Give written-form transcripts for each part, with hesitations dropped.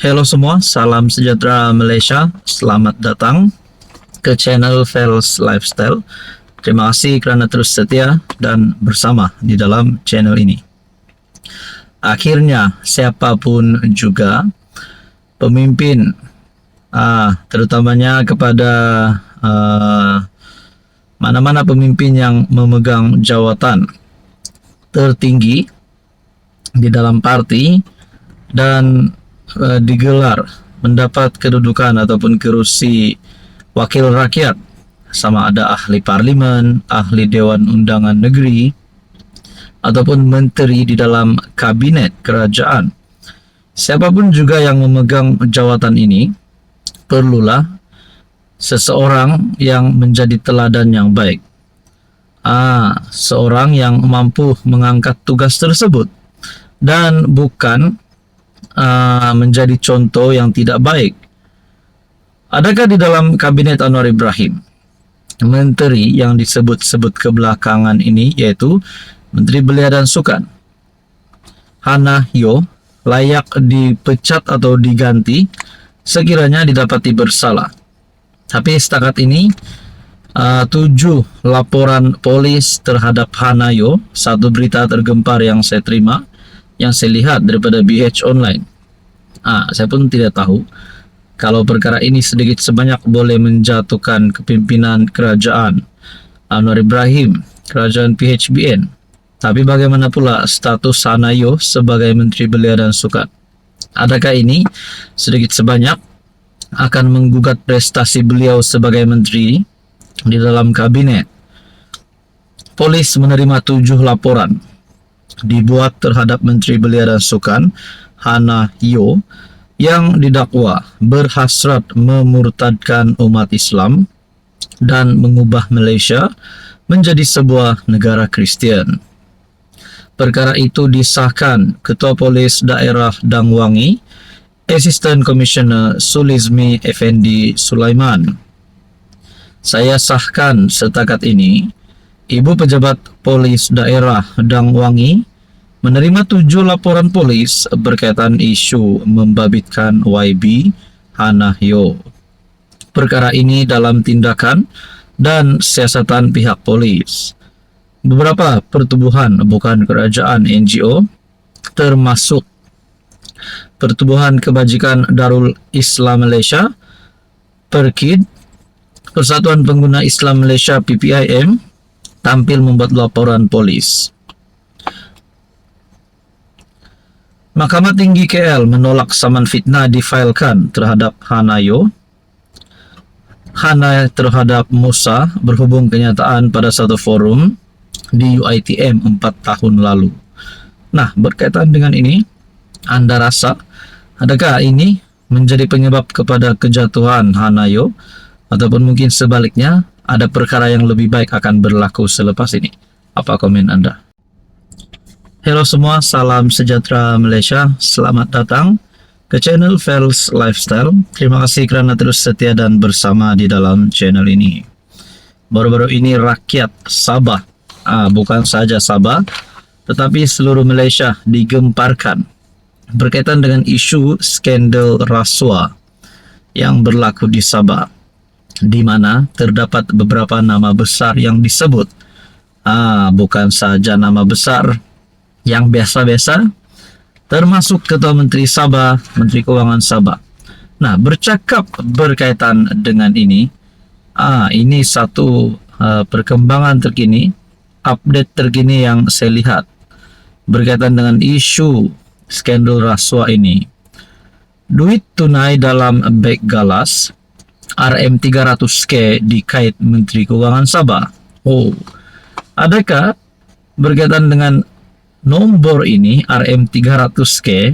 Halo semua, salam sejahtera Malaysia. Selamat datang ke channel Fels Lifestyle. Terima kasih kerana terus setia dan bersama di dalam channel ini. Akhirnya, siapapun juga pemimpin, terutamanya kepada mana-mana pemimpin yang memegang jawatan tertinggi di dalam parti dan digelar mendapat kedudukan ataupun kerusi wakil rakyat, sama ada ahli parlimen, ahli dewan undangan negeri ataupun menteri di dalam kabinet kerajaan. Siapapun juga yang memegang jawatan ini, perlulah seseorang yang menjadi teladan yang baik. Seorang yang mampu mengangkat tugas tersebut dan bukan menjadi contoh yang tidak baik. Adakah di dalam kabinet Anwar Ibrahim menteri yang disebut-sebut kebelakangan ini, yaitu Menteri Belia dan Sukan, Hannah Yeoh, layak dipecat atau diganti sekiranya didapati bersalah? Tapi setakat ini 7 laporan polis terhadap Hannah Yeoh, satu berita tergempar yang saya terima, yang saya lihat daripada BH Online. Saya pun tidak tahu kalau perkara ini sedikit sebanyak boleh menjatuhkan kepimpinan kerajaan Anwar Ibrahim, kerajaan PHBN. Tapi bagaimana pula status Hannah Yeoh sebagai Menteri Belia dan Sukan? Adakah ini sedikit sebanyak akan menggugat prestasi beliau sebagai menteri di dalam kabinet? Polis menerima 7 laporan dibuat terhadap Menteri Belia dan Sukan Hannah Yeoh yang didakwa berhasrat memurtadkan umat Islam dan mengubah Malaysia menjadi sebuah negara Kristian. Perkara itu disahkan Ketua Polis Daerah Dang Wangi, Assistant Commissioner Sulizmi Effendi Sulaiman. Saya sahkan setakat ini, Ibu Pejabat Polis Daerah Dang Wangi menerima 7 laporan polis berkaitan isu membabitkan YB Hannah Yeoh. Perkara ini dalam tindakan dan siasatan pihak polis. Beberapa pertubuhan bukan kerajaan NGO, termasuk Pertubuhan Kebajikan Darul Islam Malaysia, PERKID, Persatuan Pengguna Islam Malaysia PPIM, tampil membuat laporan polis. Mahkamah Tinggi KL menolak saman fitnah difailkan terhadap Hannah Yeoh. Hannah terhadap Musa berhubung kenyataan pada satu forum di UiTM 4 tahun lalu. Nah, berkaitan dengan ini, Anda rasa adakah ini menjadi penyebab kepada kejatuhan Hannah Yeoh, ataupun mungkin sebaliknya ada perkara yang lebih baik akan berlaku selepas ini? Apa komen Anda? Halo semua, salam sejahtera Malaysia. Selamat datang ke channel Fels Lifestyle. Terima kasih kerana terus setia dan bersama di dalam channel ini. Baru-baru ini rakyat Sabah, bukan saja Sabah, tetapi seluruh Malaysia digemparkan berkaitan dengan isu skandal rasuah yang berlaku di Sabah, di mana terdapat beberapa nama besar yang disebut. Bukan saja nama besar yang biasa-biasa, termasuk Ketua Menteri Sabah, Menteri Kewangan Sabah. Nah, bercakap berkaitan dengan ini, ini satu perkembangan terkini, update terkini yang saya lihat berkaitan dengan isu skandal rasuah ini. Duit tunai dalam beg galas RM300K dikait Menteri Kewangan Sabah. Adakah berkaitan dengan nombor ini RM300K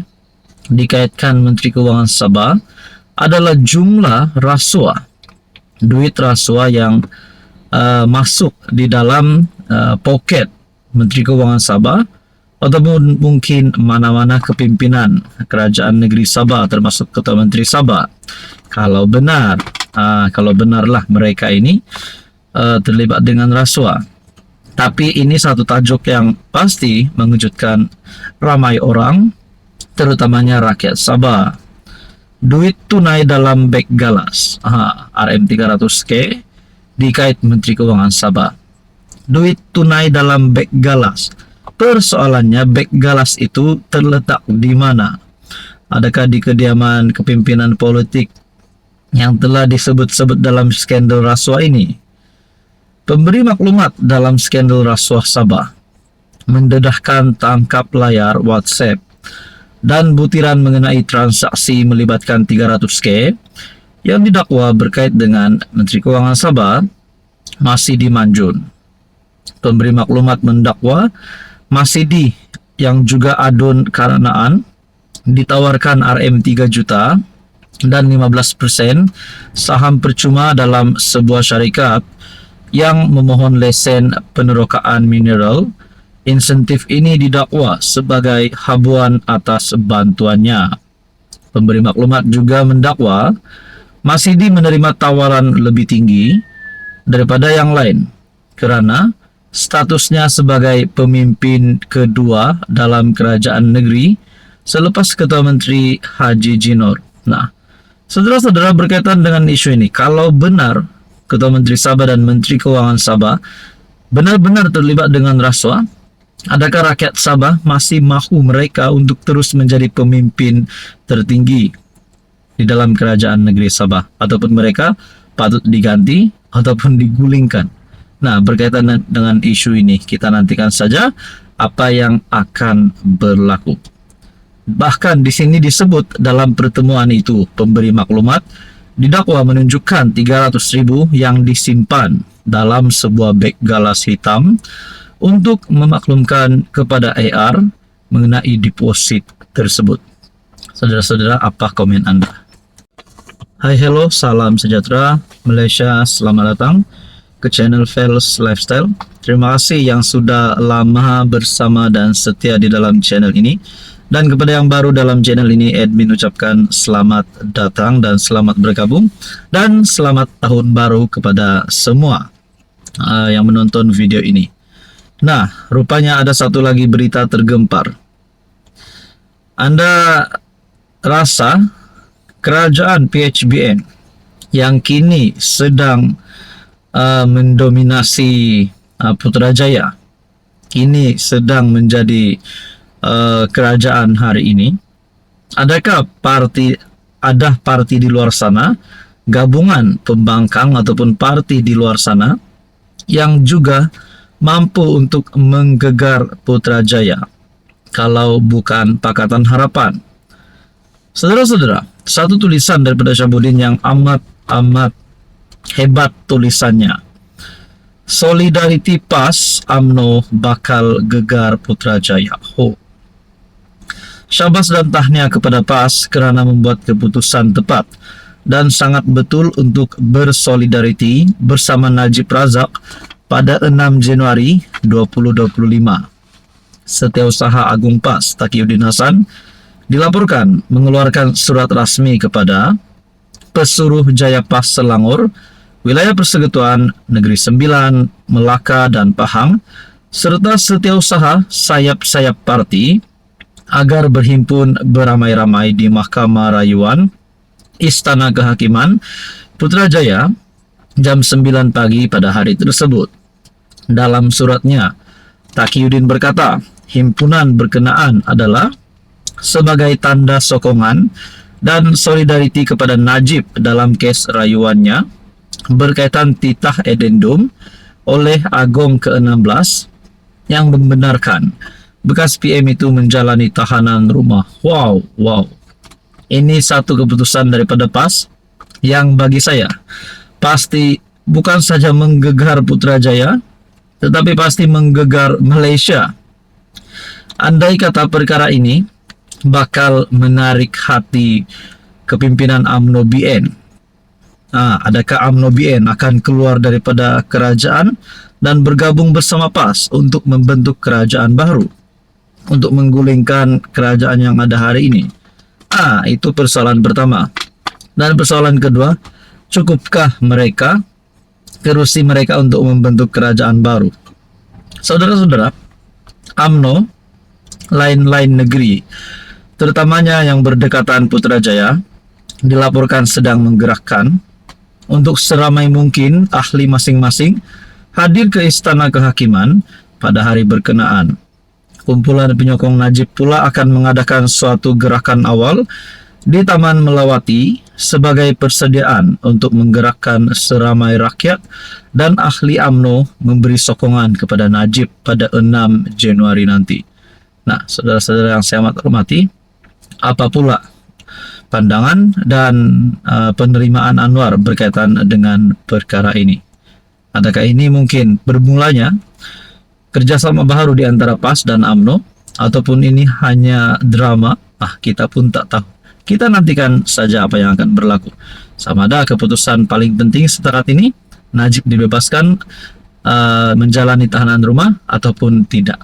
dikaitkan Menteri Kewangan Sabah adalah jumlah rasuah, duit rasuah yang masuk di dalam poket Menteri Kewangan Sabah ataupun mungkin mana-mana kepimpinan kerajaan negeri Sabah, termasuk Ketua Menteri Sabah. Kalau benarlah mereka ini terlibat dengan rasuah. Tapi ini satu tajuk yang pasti mengejutkan ramai orang, terutamanya rakyat Sabah. duit tunai dalam beg galas. RM300K dikait Menteri Keuangan Sabah. Duit tunai dalam beg galas. Persoalannya beg galas itu terletak di mana? Adakah di kediaman kepimpinan politik yang telah disebut-sebut dalam skandal rasuah ini? Pemberi maklumat dalam skandal rasuah Sabah mendedahkan tangkap layar WhatsApp dan butiran mengenai transaksi melibatkan 300K yang didakwa berkait dengan Menteri Keuangan Sabah Masidi Manjun. Pemberi maklumat mendakwa Masidi yang juga adun Karanaan ditawarkan RM3 juta dan 15% saham percuma dalam sebuah syarikat yang memohon lesen penerokaan mineral. Insentif ini didakwa sebagai habuan atas bantuannya. Pemberi maklumat juga mendakwa Masidi menerima tawaran lebih tinggi daripada yang lain kerana statusnya sebagai pemimpin kedua dalam kerajaan negeri selepas Ketua Menteri Haji Jinor. Nah, saudara-saudara, berkaitan dengan isu ini, kalau benar Ketua Menteri Sabah dan Menteri Keuangan Sabah benar-benar terlibat dengan rasuah, adakah rakyat Sabah masih mahu mereka untuk terus menjadi pemimpin tertinggi di dalam kerajaan negeri Sabah, ataupun mereka patut diganti ataupun digulingkan? Nah, berkaitan dengan isu ini, kita nantikan saja apa yang akan berlaku. Bahkan di sini disebut dalam pertemuan itu, pemberi maklumat didakwa menunjukkan 300.000 yang disimpan dalam sebuah beg galas hitam untuk memaklumkan kepada AR mengenai deposit tersebut. Saudara-saudara, apa komen Anda? Hai, hello, salam sejahtera Malaysia, selamat datang ke channel Fels Lifestyle. Terima kasih yang sudah lama bersama dan setia di dalam channel ini. Dan kepada yang baru dalam channel ini, admin ucapkan selamat datang dan selamat bergabung. Dan selamat tahun baru kepada semua yang menonton video ini. Nah, rupanya ada satu lagi berita tergempar. Anda rasa kerajaan PHBN yang kini sedang mendominasi Putrajaya, kini sedang menjadi kerajaan hari ini, adakah ada parti di luar sana, gabungan pembangkang ataupun parti di luar sana yang juga mampu untuk menggegar Putrajaya kalau bukan Pakatan Harapan? Saudara-saudara, satu tulisan daripada Syabuddin yang amat hebat tulisannya. Solidarity PAS UMNO bakal gegar Putrajaya. Syabas dan tahniah kepada PAS kerana membuat keputusan tepat dan sangat betul untuk bersolidariti bersama Najib Razak pada 6 Januari 2025. Setiausaha Agung PAS Taqiyuddin Hasan dilaporkan mengeluarkan surat rasmi kepada Pesuruh Jaya PAS Selangor, Wilayah Persekutuan Negeri Sembilan, Melaka dan Pahang, serta setiausaha sayap-sayap parti agar berhimpun beramai-ramai di Mahkamah Rayuan Istana Kehakiman Putrajaya jam 9 pagi pada hari tersebut. Dalam suratnya, Taqiyuddin berkata, himpunan berkenaan adalah sebagai tanda sokongan dan solidariti kepada Najib dalam kes rayuannya berkaitan titah edendum oleh Agong ke-16 yang membenarkan bekas PM itu menjalani tahanan rumah. Wow. Ini satu keputusan daripada PAS yang bagi saya pasti bukan saja menggegar Putrajaya, tetapi pasti menggegar Malaysia. Andai kata perkara ini bakal menarik hati kepimpinan UMNO BN. Adakah UMNO BN akan keluar daripada kerajaan dan bergabung bersama PAS untuk membentuk kerajaan baru, untuk menggulingkan kerajaan yang ada hari ini? Itu persoalan pertama. Dan persoalan kedua, cukupkah mereka, kerusi mereka untuk membentuk kerajaan baru? Saudara-saudara, UMNO lain-lain negeri, terutamanya yang berdekatan Putrajaya, dilaporkan sedang menggerakkan untuk seramai mungkin ahli masing-masing hadir ke istana kehakiman pada hari berkenaan. Kumpulan penyokong Najib pula akan mengadakan suatu gerakan awal di Taman Melawati sebagai persediaan untuk menggerakkan seramai rakyat dan ahli UMNO memberi sokongan kepada Najib pada 6 Januari nanti. Nah, saudara-saudara yang saya amat hormati, apa pula pandangan dan penerimaan Anwar berkaitan dengan perkara ini? Adakah ini mungkin bermulanya kerjasama baru di antara PAS dan UMNO, ataupun ini hanya drama? Kita pun tak tahu. Kita nantikan saja apa yang akan berlaku. Sama ada keputusan paling penting saat ini, Najib dibebaskan menjalani tahanan rumah ataupun tidak.